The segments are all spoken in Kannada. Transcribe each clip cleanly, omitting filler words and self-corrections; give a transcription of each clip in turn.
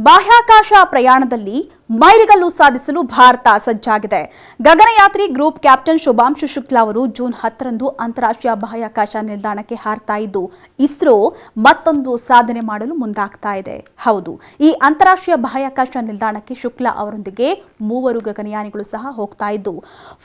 ಬಾಹ್ಯಾಕಾಶ ಪ್ರಯಾಣದಲ್ಲಿ ಮೈಲಿಗಲ್ಲು ಸಾಧಿಸಲು ಭಾರತ ಸಜ್ಜಾಗಿದೆ. ಗಗನಯಾತ್ರಿ ಗ್ರೂಪ್ ಕ್ಯಾಪ್ಟನ್ ಶುಭಾಂಶು ಶುಕ್ಲಾ ಅವರು ಜೂನ್ 10ರಂದು ಅಂತಾರಾಷ್ಟ್ರೀಯ ಬಾಹ್ಯಾಕಾಶ ನಿಲ್ದಾಣಕ್ಕೆ ಹಾರ್ತಾ ಇದ್ದು ಇಸ್ರೋ ಮತ್ತೊಂದು ಸಾಧನೆ ಮಾಡಲು ಮುಂದಾಗ್ತಾ ಇದೆ. ಹೌದು, ಈ ಅಂತಾರಾಷ್ಟ್ರೀಯ ಬಾಹ್ಯಾಕಾಶ ನಿಲ್ದಾಣಕ್ಕೆ ಶುಕ್ಲಾ ಅವರೊಂದಿಗೆ 3 ಗಗನಯಾನಿಗಳು ಸಹ ಹೋಗ್ತಾ ಇದ್ದು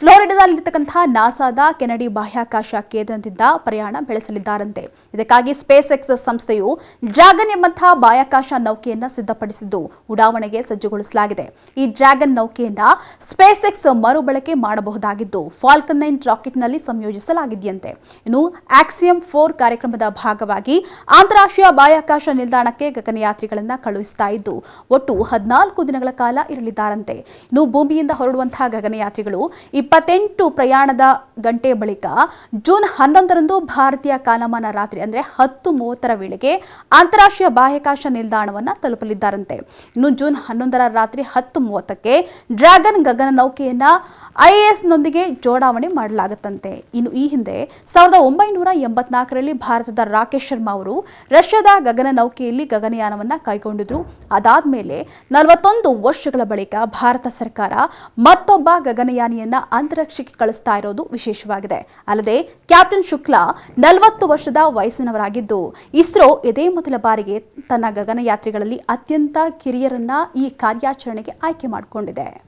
ಫ್ಲೋರಿಡಾದಲ್ಲಿರತಕ್ಕಂತಹ ನಾಸಾದ ಕೆನಡಿ ಬಾಹ್ಯಾಕಾಶ ಕೇಂದ್ರದಿಂದ ಪ್ರಯಾಣ ಬೆಳೆಸಲಿದ್ದಾರಂತೆ. ಇದಕ್ಕಾಗಿ ಸ್ಪೇಸ್ ಎಕ್ಸ್ ಸಂಸ್ಥೆಯು ಡ್ರ್ಯಾಗನ್ ಎಂಬಂತಹ ಬಾಹ್ಯಾಕಾಶ ನೌಕೆಯನ್ನ ಸಿದ್ಧಪಡಿಸಿದ್ದು ಉಡಾವಣೆಗೆ ಸಜ್ಜುಗೊಳಿಸಲಾಗಿದೆ. ಈ ಡ್ರ್ಯಾಗನ್ ನೌಕೆಯನ್ನ ಸ್ಪೇಸ್ ಎಕ್ಸ್ ಮರುಬಳಕೆ ಮಾಡಬಹುದಾಗಿದ್ದು ಫಾಲ್ಕನ್ 9 ರಾಕೆಟ್ನಲ್ಲಿ ಸಂಯೋಜಿಸಲಾಗಿದೆಯಂತೆ. ಇನ್ನು ಆಕ್ಸಿಯಂ 4 ಕಾರ್ಯಕ್ರಮದ ಭಾಗವಾಗಿ ಅಂತಾರಾಷ್ಟ್ರೀಯ ಬಾಹ್ಯಾಕಾಶ ನಿಲ್ದಾಣಕ್ಕೆ ಗಗನಯಾತ್ರಿಗಳನ್ನ ಕಳುಹಿಸ್ತಾ ಇದ್ದು ಒಟ್ಟು 14 ದಿನಗಳ ಕಾಲ ಇರಲಿದ್ದಾರಂತೆ. ಇನ್ನು ಭೂಮಿಯಿಂದ ಹೊರಡುವಂತಹ ಗಗನಯಾತ್ರಿಗಳು 28 ಪ್ರಯಾಣದ ಗಂಟೆ ಬಳಿಕ ಜೂನ್ 11ರಂದು ಭಾರತೀಯ ಕಾಲಮಾನ ರಾತ್ರಿ ಅಂದ್ರೆ 10:30ರ ವೇಳೆಗೆ ಅಂತಾರಾಷ್ಟ್ರೀಯ ಬಾಹ್ಯಾಕಾಶ ನಿಲ್ದಾಣವನ್ನ ತಲುಪಲಿದ್ದಾರಂತೆ. ಇನ್ನು ಜೂನ್ 11ರ ರಾತ್ರಿ 10:30ಕ್ಕೆ ಡ್ರ್ಯಾಗನ್ ಗಗನ ನೌಕೆಯನ್ನ ಐಎಸ್ನೊಂದಿಗೆ ಜೋಡಾವಣೆ ಮಾಡಲಾಗುತ್ತಂತೆ. ಇನ್ನು ಈ ಹಿಂದೆ 1984ರಲ್ಲಿ ಭಾರತದ ರಾಕೇಶ್ ಶರ್ಮಾ ಅವರು ರಷ್ಯಾದ ಗಗನ ನೌಕೆಯಲ್ಲಿ ಗಗನಯಾನವನ್ನ ಕೈಗೊಂಡಿದ್ರು. ಅದಾದ್ಮೇಲೆ 41 ವರ್ಷಗಳ ಬಳಿಕ ಭಾರತ ಸರ್ಕಾರ ಮತ್ತೊಬ್ಬ ಗಗನಯಾನಿಯನ್ನ ಅಂತರಿಕ್ಷಕ್ಕೆ ಕಳಿಸ್ತಾ ಇರೋದು ವಿಶೇಷವಾಗಿದೆ. ಅಲ್ಲದೆ ಕ್ಯಾಪ್ಟನ್ ಶುಕ್ಲಾ 40 ವರ್ಷದ ವಯಸ್ಸಿನವರಾಗಿದ್ದು ಇಸ್ರೋ ಇದೇ ಮೊದಲ ಬಾರಿಗೆ ತನ್ನ ಗಗನಯಾತ್ರಿಗಳಲ್ಲಿ ಅತ್ಯಂತ ಕಿರಿಯರನ್ನ ಈ ಕಾರ್ಯಾಚರಣೆಗೆ ಆಯ್ಕೆ ಮಾಡಿಕೊಂಡಿದೆ.